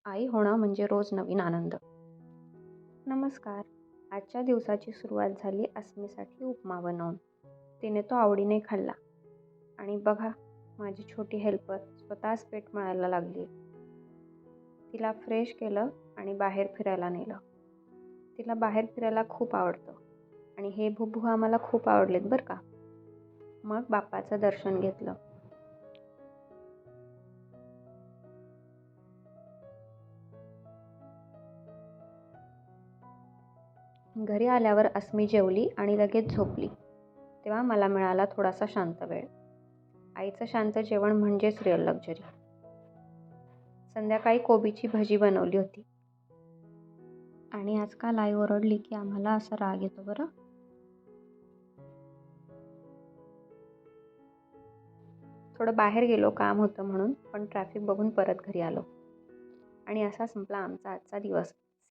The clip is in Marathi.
आई होणं म्हणजे रोज नवीन आनंद. नमस्कार. आजच्या दिवसाची सुरुवात झाली अस्मीसाठी उपमा बनवून. तिने तो आवडीने खाल्ला. आणि बघा, माझी छोटी हेल्पर स्वतःच पीठ मळायला लागली. तिला फ्रेश केलं आणि बाहेर फिरायला नेलं. तिला बाहेर फिरायला खूप आवडतं आणि हे भुबू आम्हाला खूप आवडलेत बरं का. मग बाप्पाचं दर्शन घेतलं. घरी आल्यावर अस्मी जेवली आणि लगेच झोपली. तेव्हा मला मिळाला थोडासा शांत वेळ. आईचं शांत जेवण म्हणजेच रिअल लक्झरी. संध्याकाळी कोबीची भजी बनवली होती. आणि आजकाल आई ओरडली की आम्हाला असा राग येतो बरं. थोडं बाहेर गेलो, काम होतं म्हणून, पण ट्रॅफिक बघून परत घरी आलो. आणि असा संपला आमचा आजचा दिवस.